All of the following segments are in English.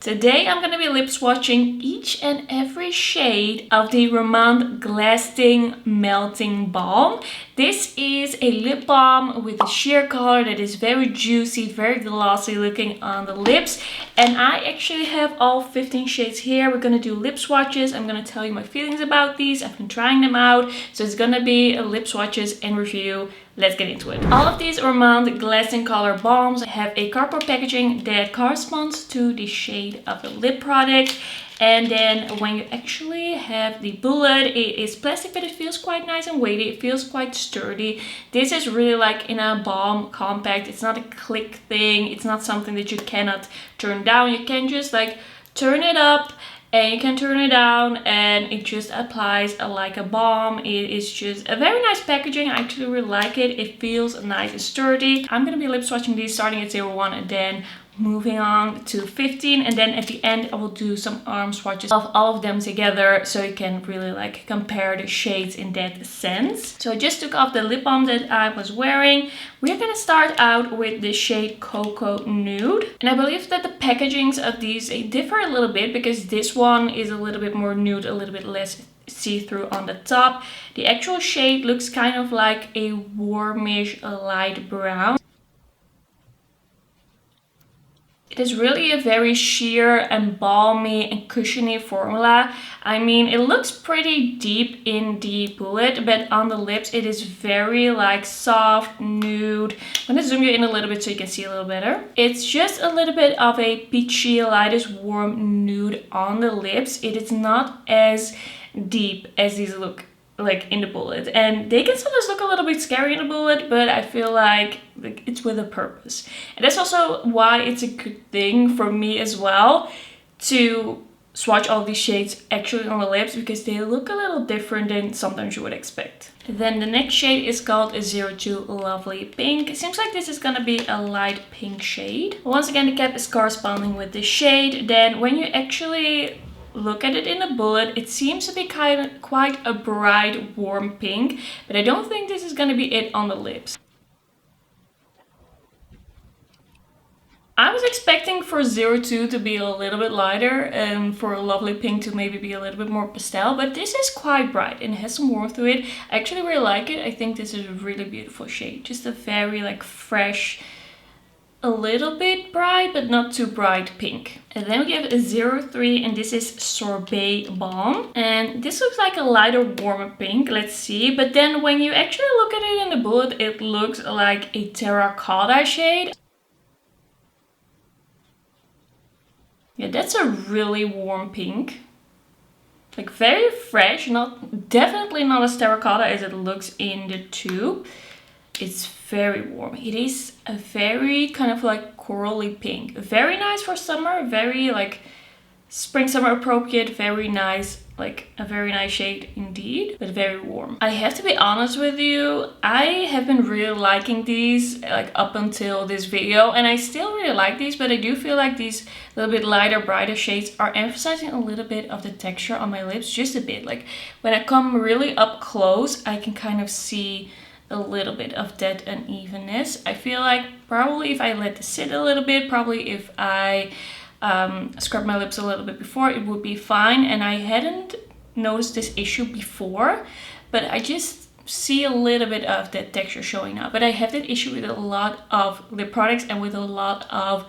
Today I'm going to be lip swatching each and every shade of the Romand Glasting Melting Balm. This is a lip balm with a sheer color that is very juicy, very glossy looking on the lips. And I actually have all 15 shades here. We're going to do lip swatches. I'm going to tell you my feelings about these. I've been trying them out. So it's going to be a lip swatches and review. Let's get into it. All of these Romand Glasting color balms have a cardboard packaging that corresponds to the shade of the lip product. And then when you actually have the bullet, it is plastic, but it feels quite nice and weighty. It feels quite sturdy. This is really like in a balm compact. It's not a click thing. It's not something that you cannot turn down. You can just like turn it up and you can turn it down and it just applies like a balm. It is just a very nice packaging. I actually really like it. It feels nice and sturdy. I'm gonna be lip swatching these starting at 01 and then moving on to 15, and then at the end I will do some arm swatches of all of them together so you can really like compare the shades in that sense. So I just took off the lip balm that I was wearing. We're gonna start out with the shade Coco Nude, and I believe that the packagings of these differ a little bit because this one is a little bit more nude, a little bit less see-through on the top. The actual shade looks kind of like a warmish light brown. It is really a very sheer and balmy and cushiony formula. I mean, it looks pretty deep in the bullet, but on the lips it is very like soft, nude. I'm gonna zoom you in a little bit so you can see a little better. It's just a little bit of a peachy, lightish, warm nude on the lips. It is not as deep as these look like in the bullet, and they can sometimes look a little bit scary in the bullet, but I feel like it's with a purpose. And that's also why it's a good thing for me as well to swatch all these shades actually on the lips, because they look a little different than sometimes you would expect. Then the next shade is called 02 Lovely Pink. It seems like this is gonna be a light pink shade. Once again, the cap is corresponding with the shade. Then when you actually look at it in a bullet, it seems to be quite a bright warm pink, but I don't think this is going to be it on the lips. I was expecting for 02 to be a little bit lighter and for a Lovely Pink to maybe be a little bit more pastel, but this is quite bright and has some warmth to it. I actually really like it. I think this is a really beautiful shade, just a very like fresh, a little bit bright but not too bright pink. And then we have a 03, and this is Sorbet Balm, and this looks like a lighter warmer pink. Let's see, but then when you actually look at it in the bullet, it looks like a terracotta shade. Yeah, that's a really warm pink, like very fresh, definitely not as terracotta as it looks in the tube. It's very warm. It is a very kind of like corally pink. Very nice for summer, very like spring summer appropriate, very nice, like a very nice shade indeed, but very warm. I have to be honest with you, I have been really liking these like up until this video, and I still really like these, but I do feel like these little bit lighter, brighter shades are emphasizing a little bit of the texture on my lips, just a bit. Like when I come really up close, I can kind of see a little bit of that unevenness. I feel like probably if I let this sit a little bit, probably if I scrub my lips a little bit before, it would be fine. And I hadn't noticed this issue before, but I just see a little bit of that texture showing up. But I have that issue with a lot of lip products and with a lot of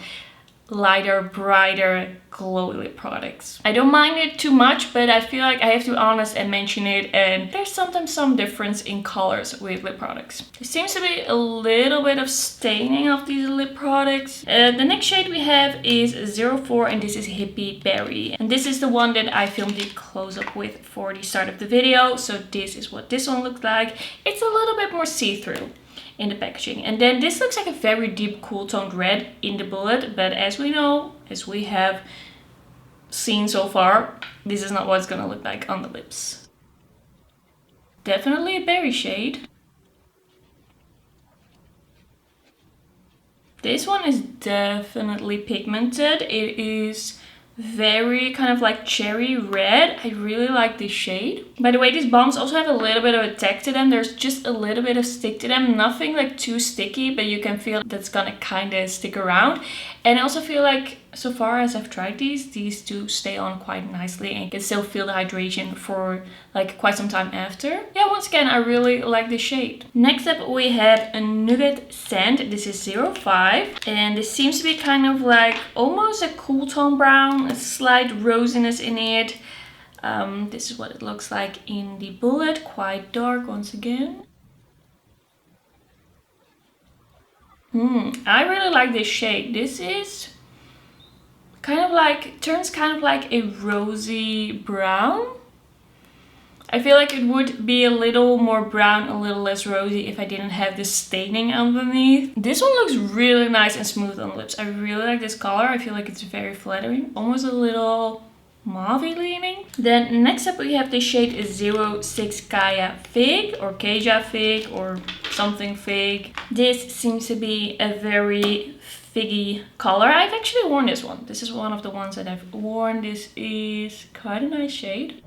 lighter, brighter, glowy lip products. I don't mind it too much, but I feel like I have to be honest and mention it, and there's sometimes some difference in colors with lip products. There seems to be a little bit of staining of these lip products. The next shade we have is 04, and this is Hippie Berry. And this is the one that I filmed the close-up with for the start of the video. So this is what this one looks like. It's a little bit more see-through in the packaging, and then this looks like a very deep cool toned red in the bullet, but as we know, as we have seen so far, this is not what it's gonna look like on the lips. Definitely a berry shade. This one is definitely pigmented. It is very kind of like cherry red. I really like this shade. By the way, these balms also have a little bit of a tag to them. There's just a little bit of stick to them. Nothing like too sticky, but you can feel that's gonna kind of stick around. And I also feel like so far as I've tried these two stay on quite nicely and you can still feel the hydration for like quite some time after. Yeah, once again, I really like this shade. Next up we have a Nougat Sand. This is 05 and this seems to be kind of like almost a cool tone brown, a slight rosiness in it. This is what it looks like in the bullet, quite dark once again. I really like this shade. This is kind of like, turns kind of like a rosy brown. I feel like it would be a little more brown, a little less rosy if I didn't have this staining underneath. This one looks really nice and smooth on the lips. I really like this color. I feel like it's very flattering. Almost a little mauve leaning. Then next up we have the shade 06 Kaya Fig or Kaja Fig or something fig. This seems to be a very figgy color. I've actually worn this one. This is one of the ones that I've worn. This is quite a nice shade.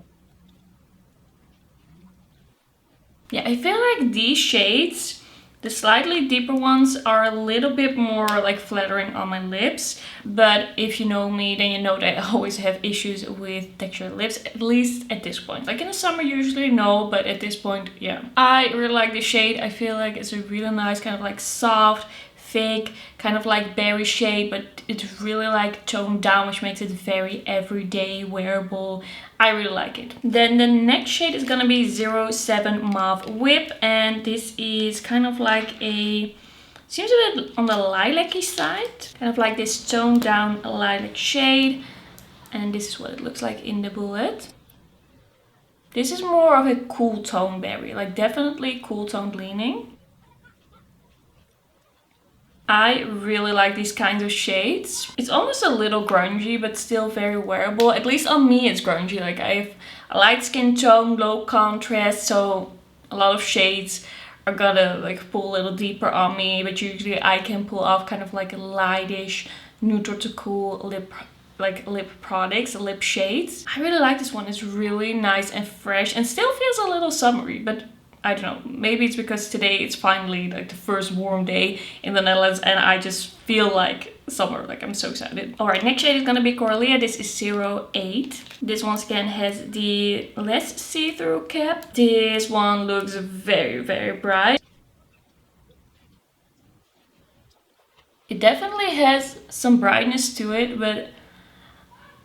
Yeah, I feel like these shades, the slightly deeper ones, are a little bit more like flattering on my lips. But if you know me, then you know that I always have issues with textured lips, at least at this point. Like in the summer usually no, but at this point, yeah. I really like this shade. I feel like it's a really nice kind of like soft, fig, kind of like berry shade, but it's really like toned down, which makes it very everyday wearable. I really like it. Then the next shade is gonna be 07 Mauve Whip, and this is kind of like a, seems a bit on the lilac-y side, kind of like this toned down lilac shade, and this is what it looks like in the bullet. This is more of a cool tone berry, like definitely cool toned leaning. I really like these kinds of shades. It's almost a little grungy, but still very wearable. At least on me it's grungy. Like I have a light skin tone, low contrast, so a lot of shades are gonna like pull a little deeper on me, but usually I can pull off kind of like a lightish, neutral to cool lip products, lip shades. I really like this one. It's really nice and fresh and still feels a little summery, but I don't know, maybe it's because today it's finally like the first warm day in the Netherlands and I just feel like summer, like I'm so excited. Alright, next shade is gonna be Coralia. This is 08. This once again has the less see-through cap. This one looks very, very bright. It definitely has some brightness to it, but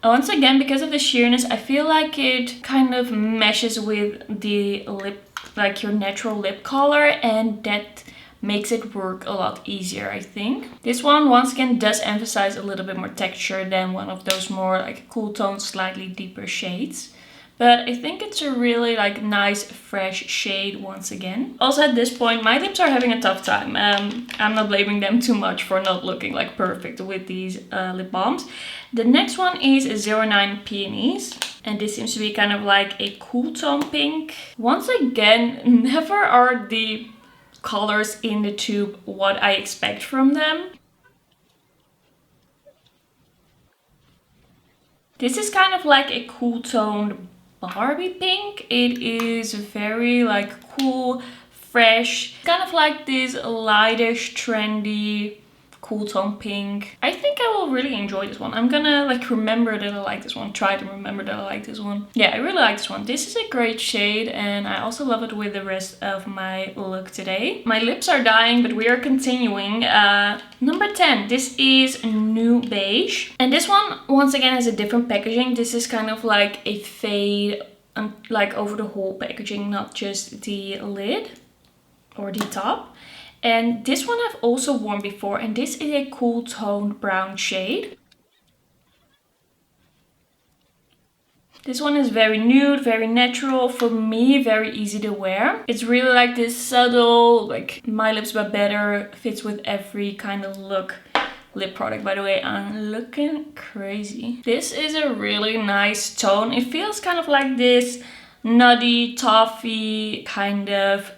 once again, because of the sheerness, I feel like it kind of meshes with the lip, like your natural lip color, and that makes it work a lot easier, I think. This one, once again, does emphasize a little bit more texture than one of those more like cool toned, slightly deeper shades. But I think it's a really like nice, fresh shade once again. Also at this point, my lips are having a tough time. I'm not blaming them too much for not looking like perfect with these lip balms. The next one is 09 Peonies. And this seems to be kind of like a cool tone pink. Once again, never are the colors in the tube what I expect from them. This is kind of like a cool toned Barbie pink. It is very like cool, fresh, kind of like this lightish, trendy, cool tone pink. I think I will really enjoy this one. I'm gonna like remember that I like this one, try to remember that I like this one. Yeah, I really like this one. This is a great shade and I also love it with the rest of my look today. My lips are dying, but we are continuing. Number 10, this is Nude Beige. And this one, once again, has a different packaging. This is kind of like a fade, like over the whole packaging, not just the lid or the top. And this one I've also worn before, and this is a cool toned brown shade. This one is very nude, very natural, for me very easy to wear. It's really like this subtle, like my lips but better, fits with every kind of look. Lip product, by the way. I'm looking crazy. This is a really nice tone. It feels kind of like this nutty, toffee kind of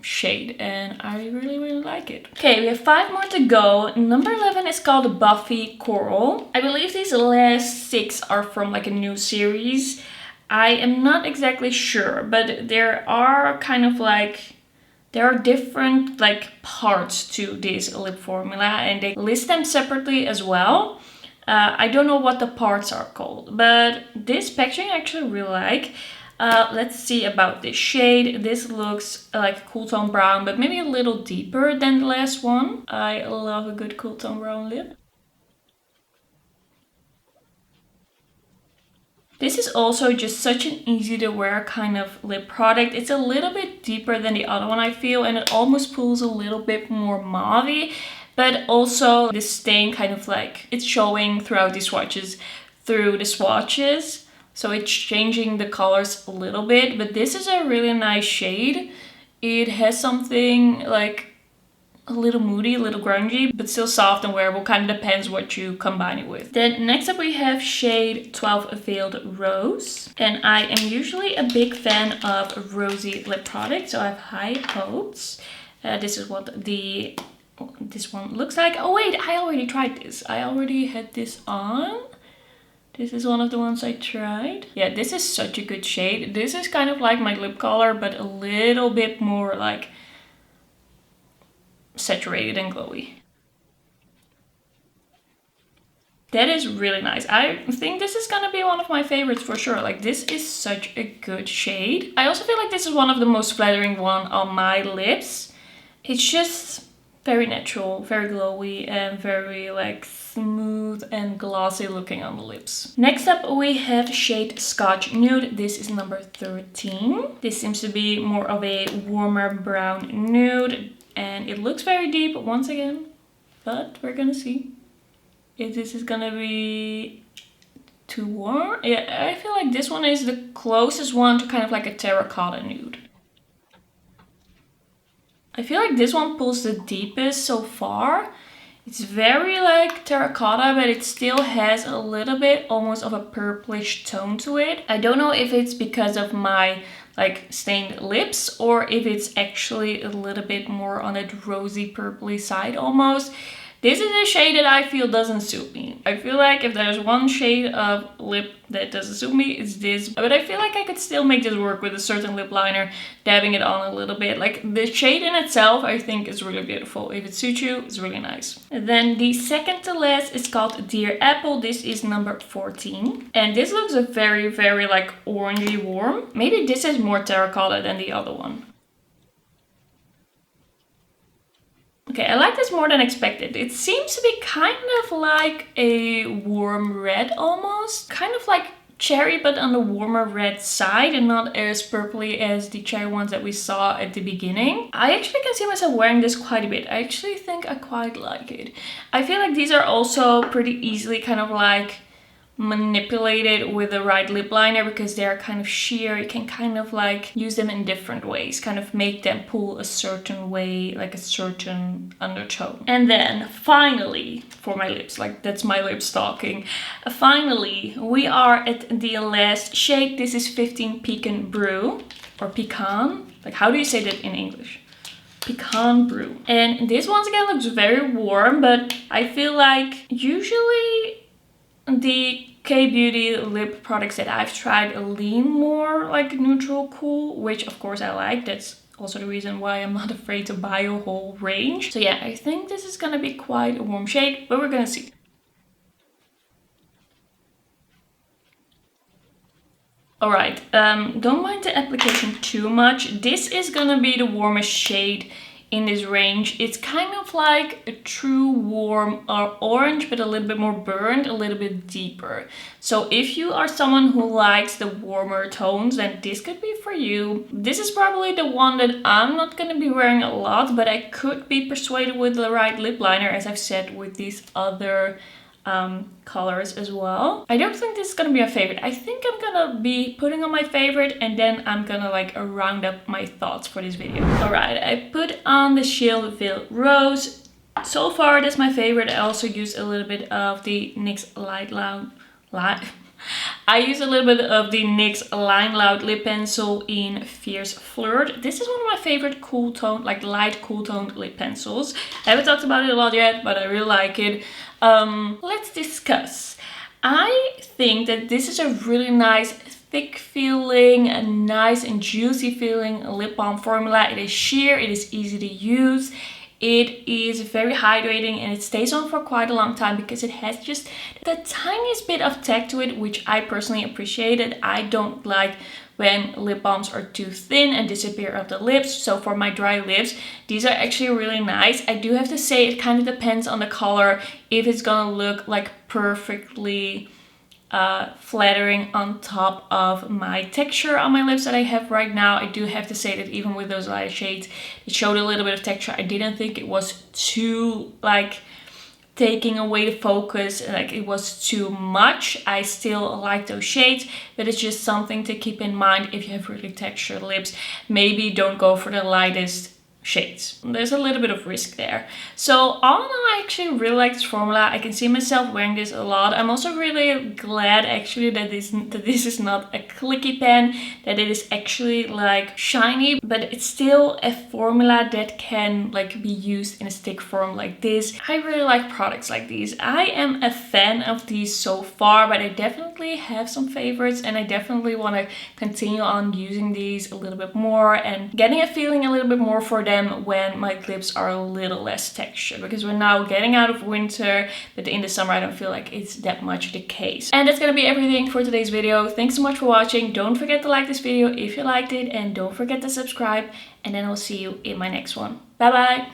shade, and I really like it. Okay, we have 5 more to go. Number 11 is called Buffy Coral. I believe these last 6 are from like a new series. I am not exactly sure, but there are kind of like, there are different like parts to this lip formula and they list them separately as well. I don't know what the parts are called, but this packaging I actually really like. Let's see about this shade. This looks like a cool tone brown, but maybe a little deeper than the last one. I love a good cool tone brown lip. This is also just such an easy to wear kind of lip product. It's a little bit deeper than the other one, I feel, and it almost pulls a little bit more mauve-y, but also the stain kind of like, it's showing throughout these swatches, through the swatches. So it's changing the colors a little bit, but this is a really nice shade. It has something like a little moody, a little grungy, but still soft and wearable. Kind of depends what you combine it with. Then next up we have shade 12 Veiled Rose. And I am usually a big fan of rosy lip products, so I have high hopes. This is what this one looks like. Oh wait, I already tried this. I already had this on. This is one of the ones I tried. Yeah, this is such a good shade. This is kind of like my lip color, but a little bit more like saturated and glowy. That is really nice. I think this is gonna be one of my favorites for sure. Like, this is such a good shade. I also feel like this is one of the most flattering one on my lips. It's just very natural, very glowy, and very like smooth and glossy looking on the lips. Next up we have shade Scotch Nude. This is number 13. This seems to be more of a warmer brown nude. And it looks very deep once again, but we're gonna see if this is gonna be too warm. Yeah, I feel like this one is the closest one to kind of like a terracotta nude. I feel like this one pulls the deepest so far. It's very like terracotta, but it still has a little bit almost of a purplish tone to it. I don't know if it's because of my like stained lips or if it's actually a little bit more on that rosy purpley side almost. This is a shade that I feel doesn't suit me. I feel like if there's one shade of lip that doesn't suit me, it's this. But I feel like I could still make this work with a certain lip liner, dabbing it on a little bit. Like, the shade in itself, I think is really beautiful. If it suits you, it's really nice. And then the second to last is called Dear Apple. This is number 14. And this looks a very, very like orangey warm. Maybe this is more terracotta than the other one. Okay, I like this more than expected. It seems to be kind of like a warm red almost. Kind of like cherry, but on the warmer red side and not as purpley as the cherry ones that we saw at the beginning. I actually can see myself wearing this quite a bit. I actually think I quite like it. I feel like these are also pretty easily kind of like manipulated with the right lip liner because they're kind of sheer. You can kind of like use them in different ways, kind of make them pull a certain way, like a certain undertone. And then finally, for my lips, like that's my lips talking, finally we are at the last shade. This is 15 Pecan Brew, or Pecan, like how do you say that in English? Pecan Brew. And this once again looks very warm, but I feel like usually the K-Beauty lip products that I've tried lean more like neutral cool, which of course I like. That's also the reason why I'm not afraid to buy a whole range. So yeah, I think this is gonna be quite a warm shade, but we're gonna see. Alright, don't mind the application too much. This is gonna be the warmest shade in this range. It's kind of like a true warm orange, but a little bit more burned, a little bit deeper. So if you are someone who likes the warmer tones, then this could be for you. This is probably the one that I'm not going to be wearing a lot, but I could be persuaded with the right lip liner, as I've said with these other colors as well. I don't think this is gonna be a favorite. I think I'm gonna be putting on my favorite and then I'm gonna like round up my thoughts for this video. Alright, I put on the Shade Veiled Rose. So far that's my favorite. I also use a little bit of the NYX I use a little bit of the NYX Line Loud lip pencil in Fierce Flirt. This is one of my favorite cool tone, like light cool toned lip pencils. I haven't talked about it a lot yet, but I really like it. Let's discuss. I think that this is a really nice, thick feeling, a nice and juicy feeling lip balm formula. It is sheer, it is easy to use. It is very hydrating and it stays on for quite a long time because it has just the tiniest bit of tech to it, which I personally appreciate. It. I don't like when lip balms are too thin and disappear off the lips. So for my dry lips, these are actually really nice. I do have to say it kind of depends on the color if it's gonna look like perfectly flattering on top of my texture on my lips that I have right now. I do have to say that even with those lighter shades, it showed a little bit of texture. I didn't think it was too like taking away the focus, like it was too much. I still like those shades, but it's just something to keep in mind if you have really textured lips. Maybe don't go for the lightest shades. There's a little bit of risk there. So all in all, I actually really like this formula. I can see myself wearing this a lot. I'm also really glad actually that this is not a clicky pen, that it is actually like shiny, but it's still a formula that can like be used in a stick form like this. I really like products like these. I am a fan of these so far, but I definitely have some favorites and I definitely want to continue on using these a little bit more and getting a feeling a little bit more for them when my lips are a little less textured, because we're now getting out of winter, but in the summer I don't feel like it's that much the case. And that's gonna be everything for today's video. Thanks so much for watching. Don't forget to like this video if you liked it, and don't forget to subscribe, and then I'll see you in my next one. Bye bye.